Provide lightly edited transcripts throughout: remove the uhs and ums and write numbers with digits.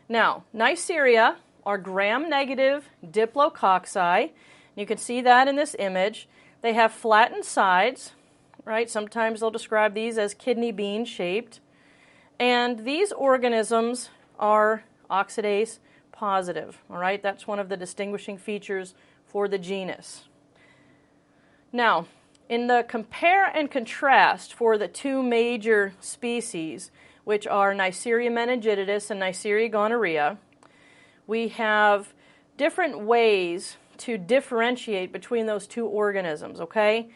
Now, Neisseria are gram-negative diplococci. You can see that in this image. They have flattened sides, right? Sometimes they'll describe these as kidney bean shaped. And these organisms are oxidase positive, all right? That's one of the distinguishing features for the genus. Now, in the compare and contrast for the two major species, which are Neisseria meningitidis and Neisseria gonorrhea, we have different ways to differentiate between those two organisms, okay?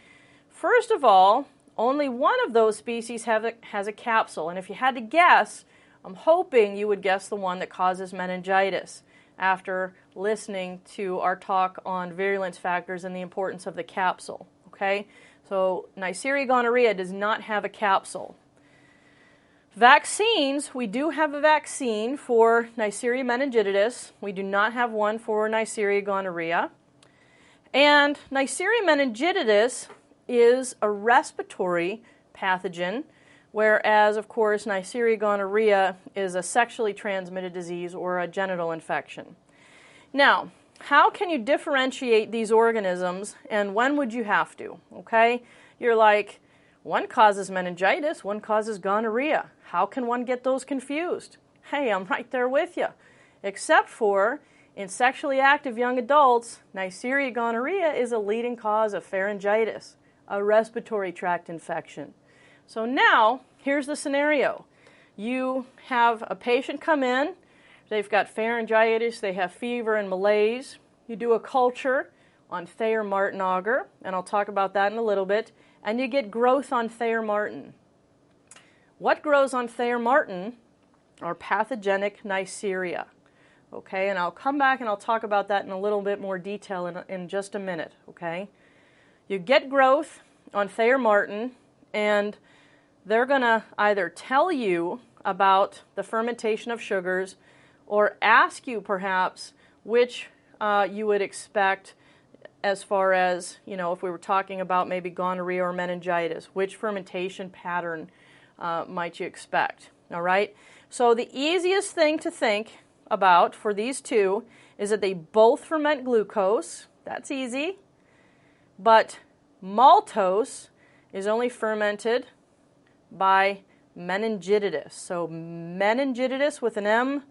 First of all, only one of those species has a capsule, and if you had to guess, I'm hoping you would guess the one that causes meningitis after listening to our talk on virulence factors and the importance of the capsule, okay? So Neisseria gonorrhea does not have a capsule. Vaccines, we do have a vaccine for Neisseria meningitidis. We do not have one for Neisseria gonorrhea. And Neisseria meningitidis is a respiratory pathogen, whereas, of course, Neisseria gonorrhea is a sexually transmitted disease or a genital infection. Now, how can you differentiate these organisms, and when would you have to? Okay? You're like, one causes meningitis, one causes gonorrhea. How can one get those confused? Hey, I'm right there with you. Except for, in sexually active young adults, Neisseria gonorrhea is a leading cause of pharyngitis, a respiratory tract infection. So now, here's the scenario. You have a patient come in, they've got pharyngitis, they have fever and malaise. You do a culture on Thayer Martin agar, and I'll talk about that in a little bit, and you get growth on Thayer Martin. What grows on Thayer Martin are pathogenic Neisseria. Okay, and I'll come back and I'll talk about that in a little bit more detail in just a minute, okay? You get growth on Thayer Martin, and they're going to either tell you about the fermentation of sugars or ask you perhaps which you would expect as far as, if we were talking about maybe gonorrhea or meningitis, which fermentation pattern might you expect, all right? So the easiest thing to think about for these two is that they both ferment glucose. That's easy. But maltose is only fermented by meningitidis. So meningitidis with an M,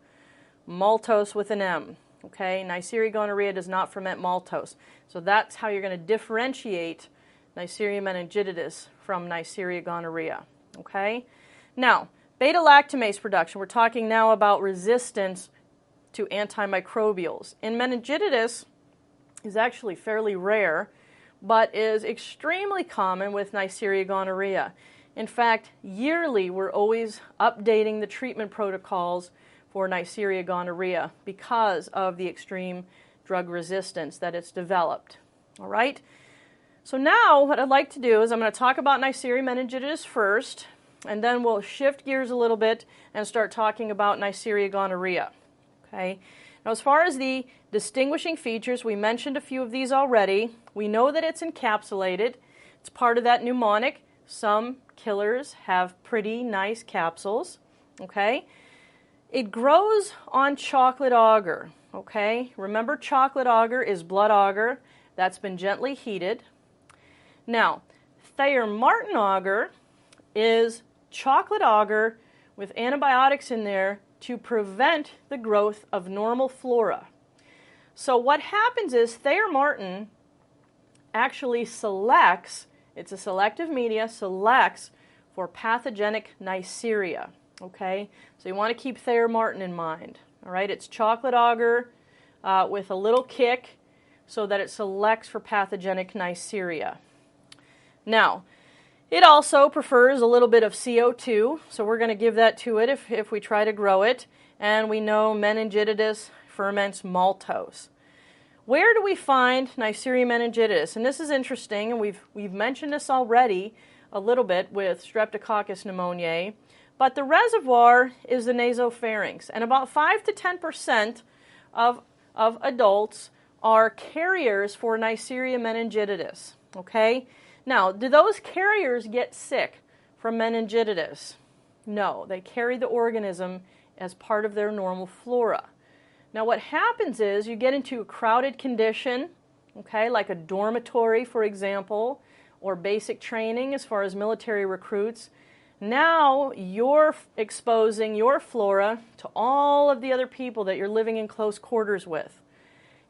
maltose with an M. Okay, Neisseria gonorrhea does not ferment maltose. So that's how you're going to differentiate Neisseria meningitidis from Neisseria gonorrhea. Okay? Now, beta-lactamase production. We're talking now about resistance to antimicrobials. And meningitis is actually fairly rare, but is extremely common with Neisseria gonorrhea. In fact, yearly we're always updating the treatment protocols for Neisseria gonorrhea because of the extreme drug resistance that it's developed. All right? So now what I'd like to do is I'm going to talk about Neisseria meningitidis first, and then we'll shift gears a little bit and start talking about Neisseria gonorrhea. Okay? Now, as far as the distinguishing features, we mentioned a few of these already. We know that it's encapsulated. It's part of that mnemonic. Some killers have pretty nice capsules. Okay? It grows on chocolate agar. Okay? Remember, chocolate agar is blood agar that's been gently heated. Now, Thayer Martin agar is chocolate agar with antibiotics in there to prevent the growth of normal flora. So what happens is Thayer Martin actually selects, it's a selective media, selects for pathogenic Neisseria. Okay, so you want to keep Thayer Martin in mind. All right, it's chocolate agar with a little kick so that it selects for pathogenic Neisseria. Now, it also prefers a little bit of CO2, so we're going to give that to it if we try to grow it. And we know meningitidis ferments maltose. Where do we find Neisseria meningitidis? And this is interesting, and we've mentioned this already a little bit with Streptococcus pneumoniae. But the reservoir is the nasopharynx, and about 5 to 10% of adults are carriers for Neisseria meningitidis. Okay? Now, do those carriers get sick from meningitis? No, they carry the organism as part of their normal flora. Now what happens is you get into a crowded condition, okay, like a dormitory, for example, or basic training as far as military recruits. Now you're exposing your flora to all of the other people that you're living in close quarters with.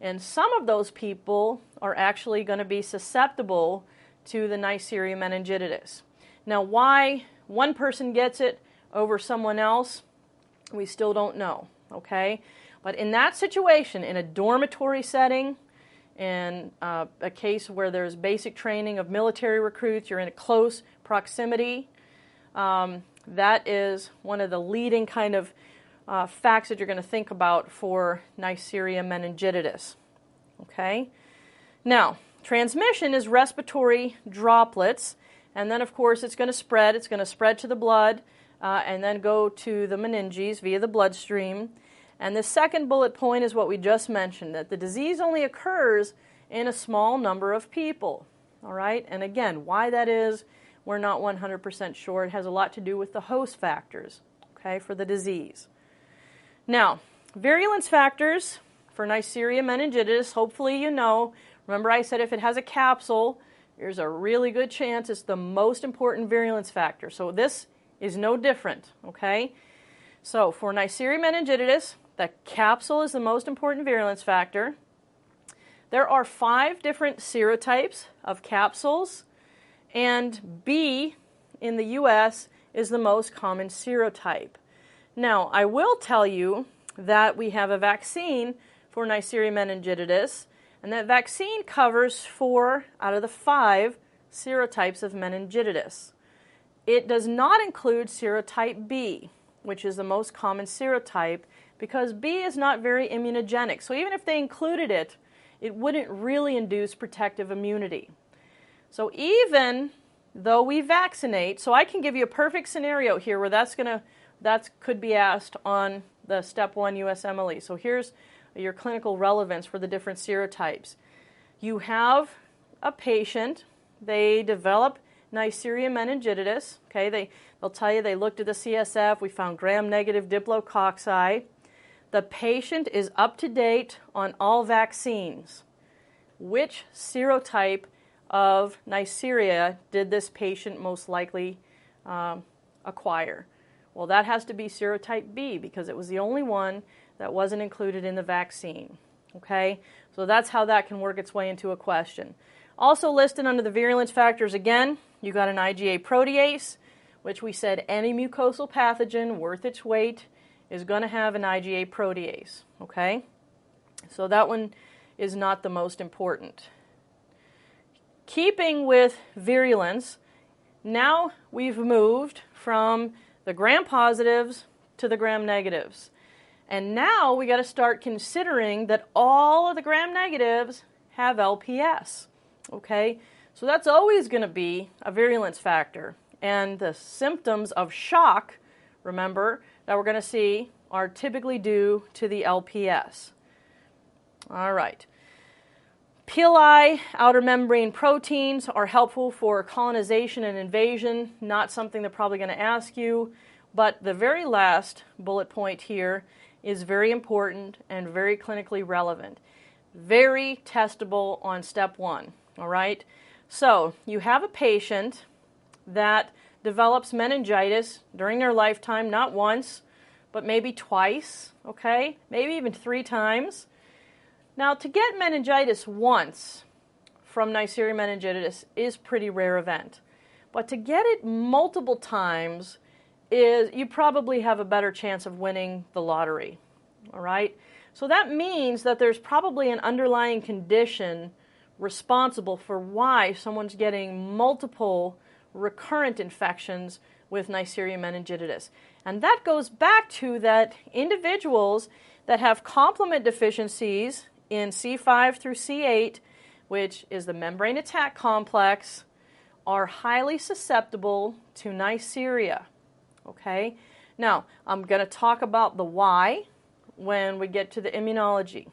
And some of those people are actually going to be susceptible to the Neisseria meningitidis. Now why one person gets it over someone else, we still don't know, okay? But in that situation, in a dormitory setting, in a case where there's basic training of military recruits, you're in a close proximity, that is one of the leading kind of facts that you're going to think about for Neisseria meningitidis. Okay? Now, transmission is respiratory droplets, and then of course it's going to spread. It's going to spread to the blood and then go to the meninges via the bloodstream. And the second bullet point is what we just mentioned, that the disease only occurs in a small number of people. All right? And again, why that is, we're not 100% sure. It has a lot to do with the host factors, okay, for the disease. Now, virulence factors for Neisseria meningitidis, hopefully you know. Remember I said if it has a capsule, there's a really good chance it's the most important virulence factor. So this is no different, okay? So for Neisseria meningitidis, the capsule is the most important virulence factor. There are 5 different serotypes of capsules, and B in the U.S. is the most common serotype. Now, I will tell you that we have a vaccine for Neisseria meningitidis, and that vaccine covers 4 out of the 5 serotypes of meningitis. It does not include serotype B, which is the most common serotype, because B is not very immunogenic. So even if they included it, it wouldn't really induce protective immunity. So even though we vaccinate, so I can give you a perfect scenario here where that could be asked on the Step 1 USMLE. So here's your clinical relevance for the different serotypes. You have a patient, they develop Neisseria meningitidis, okay, they'll tell you they looked at the CSF, we found gram-negative diplococci. The patient is up to date on all vaccines. Which serotype of Neisseria did this patient most likely acquire? Well, that has to be serotype B because it was the only one that wasn't included in the vaccine. Okay, so that's how that can work its way into a question. Also listed under the virulence factors again, you got an IgA protease, which we said any mucosal pathogen worth its weight is going to have an IgA protease. Okay, so that one is not the most important. Keeping with virulence, now we've moved from the gram-positives to the gram-negatives. And now we got to start considering that all of the gram-negatives have LPS. Okay? So that's always going to be a virulence factor. And the symptoms of shock, remember, that we're going to see are typically due to the LPS. All right. Pili, outer membrane proteins, are helpful for colonization and invasion. Not something they're probably going to ask you. But the very last bullet point here is very important and very clinically relevant. Very testable on Step 1. All right? So you have a patient that develops meningitis during their lifetime, not once, but maybe twice, okay? Maybe even 3 times. Now, to get meningitis once from Neisseria meningitidis is a pretty rare event. But to get it multiple times is, you probably have a better chance of winning the lottery, all right? So that means that there's probably an underlying condition responsible for why someone's getting multiple recurrent infections with Neisseria meningitidis. And that goes back to that individuals that have complement deficiencies in C5 through C8, which is the membrane attack complex, are highly susceptible to Neisseria. Okay? Now, I'm going to talk about the why when we get to the immunology.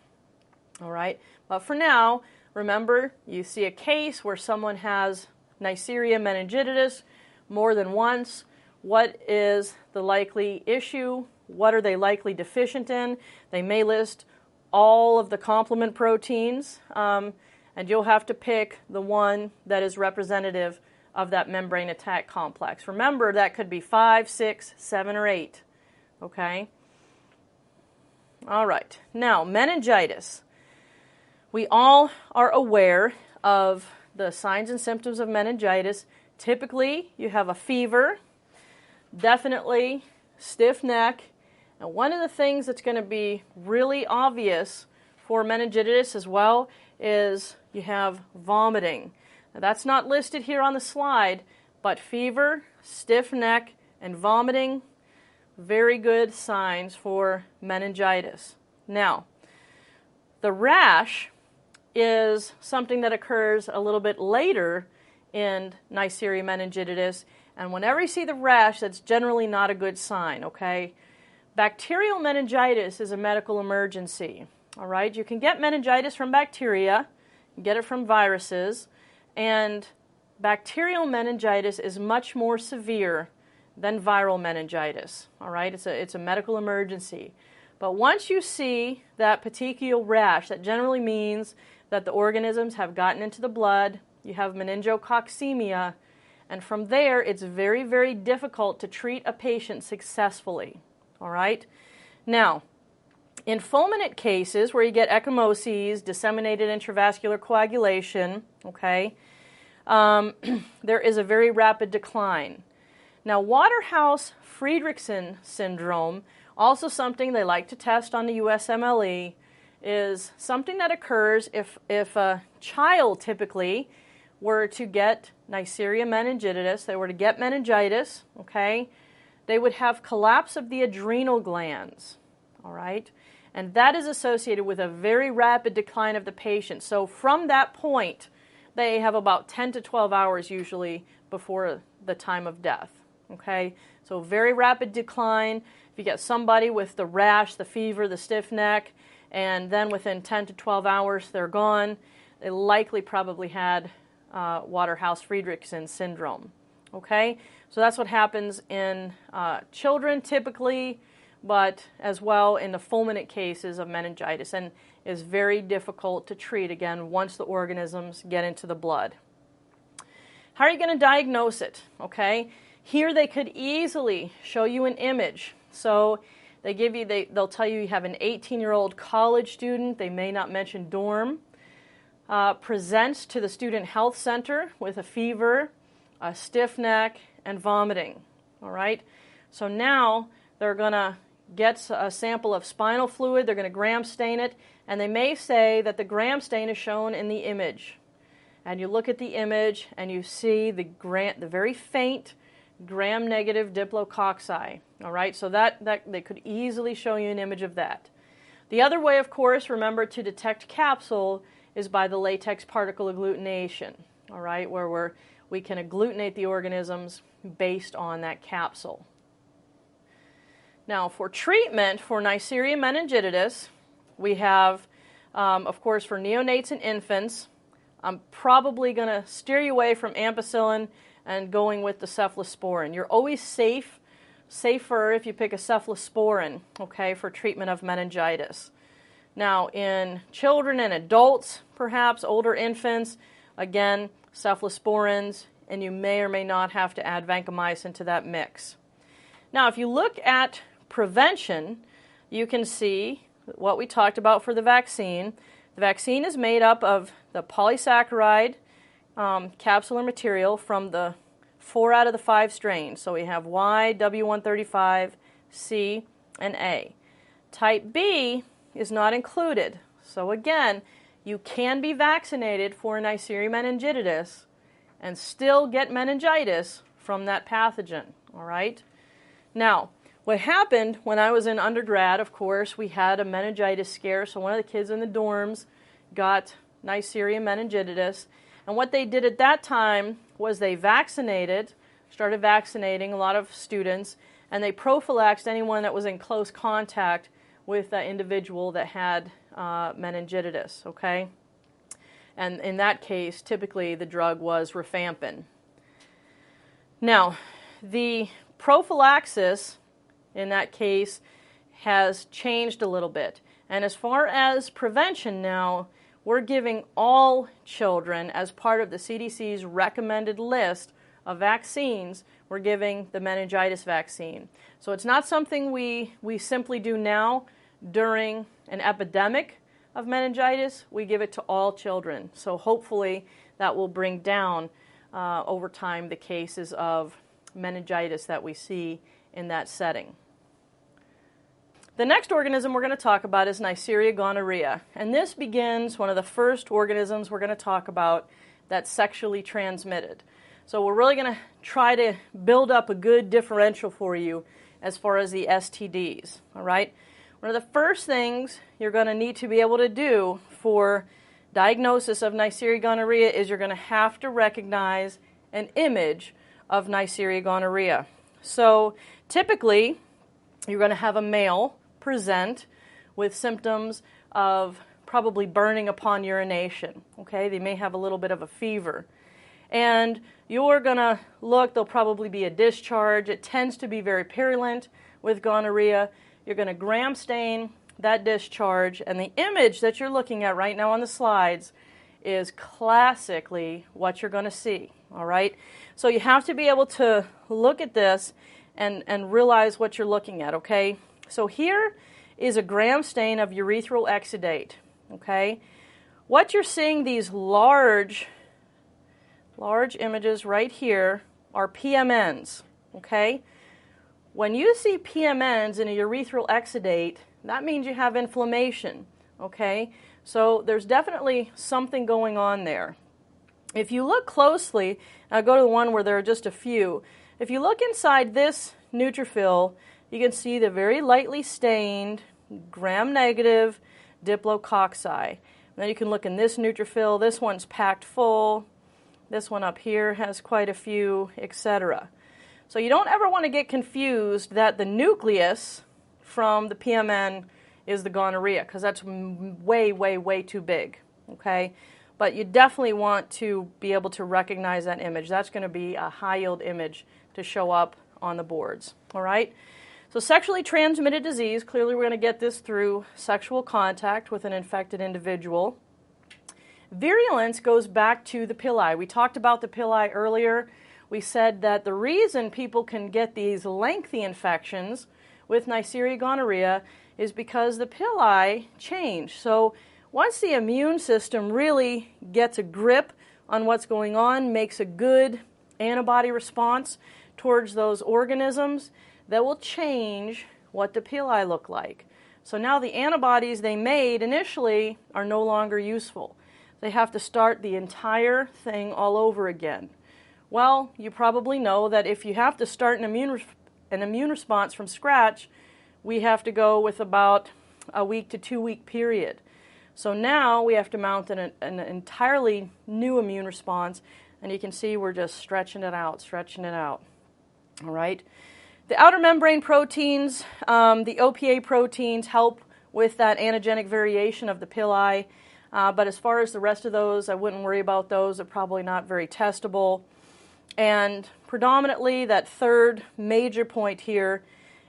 All right? But for now, remember, you see a case where someone has Neisseria meningitidis more than once. What is the likely issue? what are they likely deficient in. They may list all of the complement proteins, and you'll have to pick the one that is representative of that membrane attack complex. Remember, that could be 5, 6, 7, or 8. Okay? All right. Now, meningitis. We all are aware of the signs and symptoms of meningitis. Typically, you have a fever, definitely stiff neck, and one of the things that's going to be really obvious for meningitis as well is you have vomiting. Now, that's not listed here on the slide, but fever, stiff neck, and vomiting, very good signs for meningitis. Now, the rash is something that occurs a little bit later in Neisseria meningitidis, and whenever you see the rash, that's generally not a good sign, okay? Bacterial meningitis is a medical emergency, all right? You can get meningitis from bacteria, you get it from viruses, and bacterial meningitis is much more severe than viral meningitis, all right? It's a medical emergency. But once you see that petechial rash, that generally means that the organisms have gotten into the blood, you have meningococcemia, and from there it's very, very difficult to treat a patient successfully, all right? Now, in fulminant cases where you get ecchymoses, disseminated intravascular coagulation, okay, there is a very rapid decline. Now, Waterhouse-Friderichsen syndrome, also something they like to test on the USMLE, is something that occurs if a child typically were to get Neisseria meningitidis, they were to get meningitis, okay, they would have collapse of the adrenal glands, all right? And that is associated with a very rapid decline of the patient. So from that point, they have about 10 to 12 hours usually before the time of death, okay? So very rapid decline. If you get somebody with the rash, the fever, the stiff neck, and then within 10 to 12 hours they're gone, they likely probably had Waterhouse-Friderichsen syndrome, okay? So that's what happens in children typically, but as well in the fulminant cases of meningitis, and is very difficult to treat, again, once the organisms get into the blood. How are you going to diagnose it, okay? Here they could easily show you an image. So they'll tell you have an 18-year-old college student, they may not mention dorm, presents to the student health center with a fever, a stiff neck, and vomiting, all right? So now they're going to get a sample of spinal fluid, they're going to gram stain it, and they may say that the gram stain is shown in the image. And you look at the image and you see the very faint gram-negative diplococci, all right? So that they could easily show you an image of that. The other way, of course, remember to detect capsule is by the latex particle agglutination, all right, where we can agglutinate the organisms based on that capsule. Now, for treatment for Neisseria meningitidis, we have, of course, for neonates and infants, I'm probably going to steer you away from ampicillin and going with the cephalosporin. You're always safer if you pick a cephalosporin, okay, for treatment of meningitis. Now, in children and adults, perhaps older infants, again, cephalosporins, and you may or may not have to add vancomycin to that mix. Now, if you look at prevention, you can see what we talked about for the vaccine. The vaccine is made up of the polysaccharide capsular material from the 4 out of the 5 strains. So we have Y, W135, C, and A. Type B is not included. So again, you can be vaccinated for Neisseria meningitidis and still get meningitis from that pathogen, all right? Now, what happened when I was in undergrad, of course, we had a meningitis scare, so one of the kids in the dorms got Neisseria meningitidis, and what they did at that time was they started vaccinating a lot of students, and they prophylaxed anyone that was in close contact with the individual that had meningitis, okay? And in that case, typically the drug was rifampin. Now, the prophylaxis in that case has changed a little bit. And as far as prevention now, we're giving all children, as part of the CDC's recommended list of vaccines, we're giving the meningitis vaccine. So it's not something we simply do now during an epidemic of meningitis. We give it to all children. So hopefully that will bring down over time the cases of meningitis that we see in that setting. The next organism we're going to talk about is Neisseria gonorrhea. And this begins one of the first organisms we're going to talk about that's sexually transmitted. So we're really going to try to build up a good differential for you as far as the STDs. All right? One of the first things you're going to need to be able to do for diagnosis of Neisseria gonorrhea is you're going to have to recognize an image of Neisseria gonorrhea. So typically, you're going to have a male present with symptoms of probably burning upon urination. Okay, they may have a little bit of a fever. And you're going to look, there'll probably be a discharge. It tends to be very purulent with gonorrhea. You're going to gram stain that discharge, and the image that you're looking at right now on the slides is classically what you're going to see. All right? So you have to be able to look at this and realize what you're looking at, okay? So here is a gram stain of urethral exudate, okay? What you're seeing, these large images right here, are PMNs, okay? When you see PMNs in a urethral exudate, that means you have inflammation, okay? So there's definitely something going on there. If you look closely, I'll go to the one where there are just a few. If you look inside this neutrophil, you can see the very lightly stained, gram-negative diplococci. And then you can look in this neutrophil. This one's packed full. This one up here has quite a few, etc. So you don't ever want to get confused that the nucleus from the PMN is the gonorrhea, because that's way, way, way too big, okay? But you definitely want to be able to recognize that image. That's going to be a high-yield image to show up on the boards, all right? So sexually transmitted disease, clearly we're going to get this through sexual contact with an infected individual. Virulence goes back to the pili. We talked about the pili earlier. We said that the reason people can get these lengthy infections with Neisseria gonorrhea is because the pili change. So once the immune system really gets a grip on what's going on, makes a good antibody response towards those organisms, that will change what the pili look like. So now the antibodies they made initially are no longer useful. They have to start the entire thing all over again. Well, you probably know that if you have to start an immune response from scratch, we have to go with about a week to 2 week period. So now we have to mount an entirely new immune response, and you can see we're just stretching it out. All right? The outer membrane proteins, the OPA proteins, help with that antigenic variation of the pili, but as far as the rest of those, I wouldn't worry about those. They're probably not very testable. And predominantly, that third major point here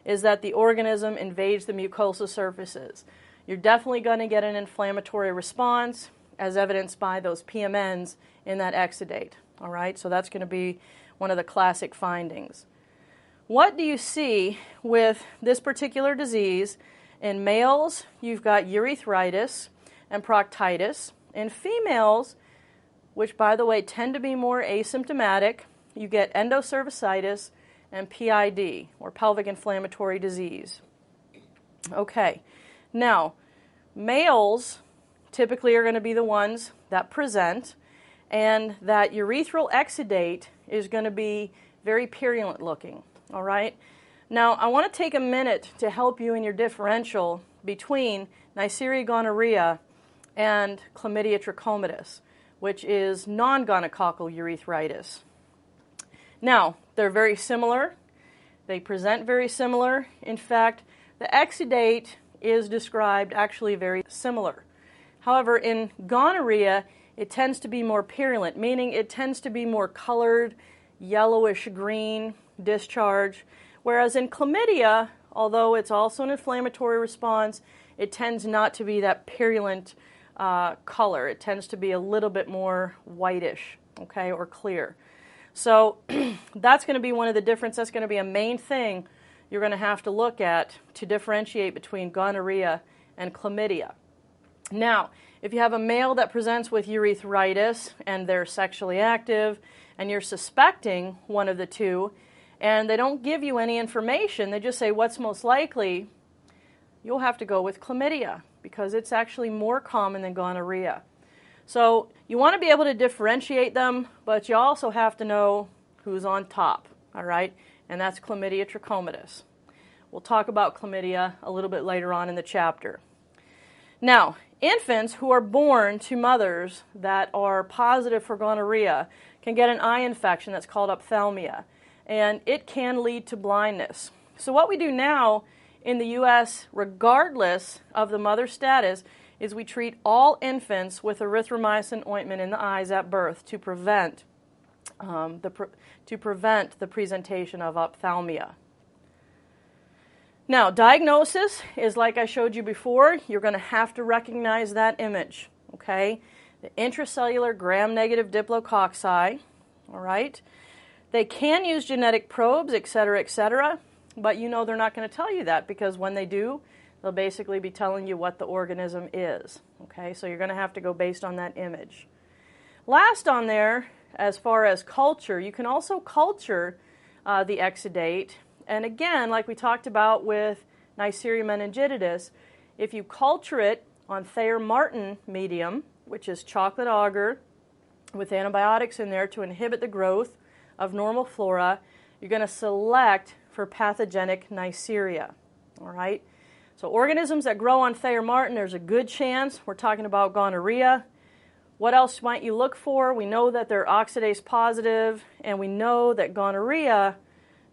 is that the organism invades the mucosal surfaces. You're definitely going to get an inflammatory response, as evidenced by those PMNs in that exudate. All right, so that's going to be one of the classic findings. What do you see with this particular disease? In males, you've got urethritis and proctitis. In females, which by the way tend to be more asymptomatic, you get endocervicitis and PID, or pelvic inflammatory disease. Okay, now males typically are going to be the ones that present, and that urethral exudate is going to be very purulent looking. All right. Now, I want to take a minute to help you in your differential between Neisseria gonorrhea and chlamydia trachomatis, which is non-gonococcal urethritis. Now, they're very similar. They present very similar. In fact, the exudate is described actually very similar. However, in gonorrhea, it tends to be more purulent, meaning it tends to be more colored, yellowish green discharge, whereas in chlamydia, although it's also an inflammatory response, it tends not to be that purulent color. It tends to be a little bit more whitish, okay, or clear. So that's going to be one of the differences. That's going to be a main thing you're going to have to look at to differentiate between gonorrhea and chlamydia. Now, if you have a male that presents with urethritis and they're sexually active and you're suspecting one of the two and they don't give you any information, they just say what's most likely, you'll have to go with chlamydia because it's actually more common than gonorrhea. So you want to be able to differentiate them, but you also have to know who's on top, all right? And that's chlamydia trachomatis. We'll talk about chlamydia a little bit later on in the chapter. Now, infants who are born to mothers that are positive for gonorrhea can get an eye infection that's called ophthalmia, and it can lead to blindness. So what we do now in the U.S., regardless of the mother's status, is we treat all infants with erythromycin ointment in the eyes at birth to prevent the presentation of ophthalmia. Now, diagnosis is like I showed you before. You're going to have to recognize that image, okay? The intracellular gram-negative diplococci, all right? They can use genetic probes, et cetera, but you know they're not going to tell you that because when they do, they'll basically be telling you what the organism is, okay? So you're going to have to go based on that image. Last on there, as far as culture, you can also culture the exudate. And again, like we talked about with Neisseria meningitidis, if you culture it on Thayer-Martin medium, which is chocolate agar with antibiotics in there to inhibit the growth of normal flora, you're going to select for pathogenic Neisseria, all right? So organisms that grow on Thayer-Martin, there's a good chance we're talking about gonorrhea. What else might you look for? We know that they're oxidase positive, and we know that gonorrhea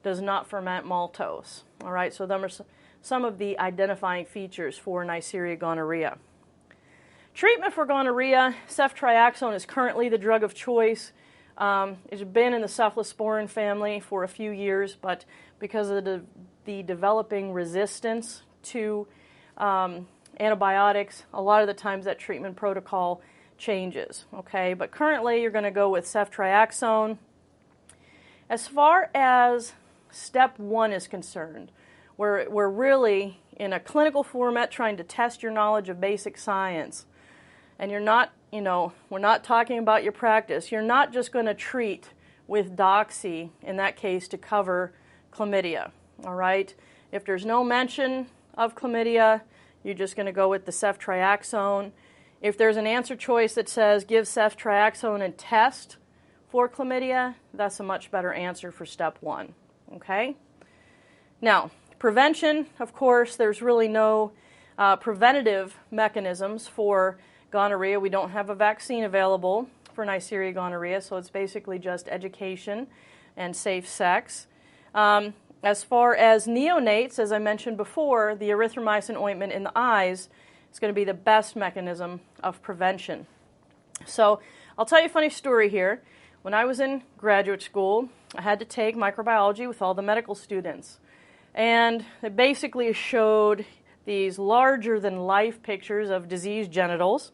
does not ferment maltose. All right, so them are some of the identifying features for Neisseria gonorrhea. Treatment for gonorrhea, ceftriaxone is currently the drug of choice. It's been in the cephalosporin family for a few years, but because of the developing resistance to antibiotics, a lot of the times that treatment protocol changes, okay? But currently you're going to go with ceftriaxone. As far as step 1 is concerned, we're really in a clinical format trying to test your knowledge of basic science. And you're not, we're not talking about your practice. You're not just going to treat with doxy, in that case, to cover chlamydia, all right? If there's no mention of chlamydia, you're just going to go with the ceftriaxone. If there's an answer choice that says give ceftriaxone and test for chlamydia, that's a much better answer for step 1, okay? Now, prevention, of course, there's really no preventative mechanisms for gonorrhea. We don't have a vaccine available for Neisseria gonorrhea, so it's basically just education and safe sex. As far as neonates, as I mentioned before, the erythromycin ointment in the eyes is going to be the best mechanism of prevention. So I'll tell you a funny story here. When I was in graduate school, I had to take microbiology with all the medical students. And it basically showed these larger-than-life pictures of diseased genitals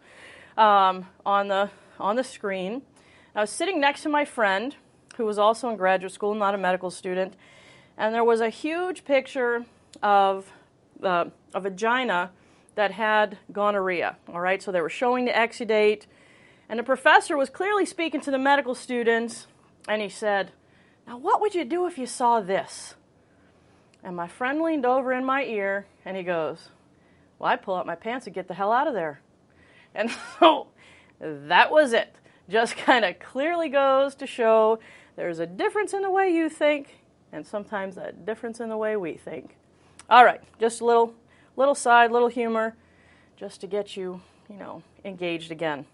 on the screen. I was sitting next to my friend, who was also in graduate school, not a medical student, and there was a huge picture of a vagina that had gonorrhea. All right, so they were showing the exudate, and the professor was clearly speaking to the medical students, and he said, "Now, what would you do if you saw this?" And my friend leaned over in my ear, and he goes, "Well, I'd pull out my pants and get the hell out of there." And so that was it. Just kind of clearly goes to show there's a difference in the way you think, and sometimes a difference in the way we think. All right, just a little side, little humor, just to get you, engaged again.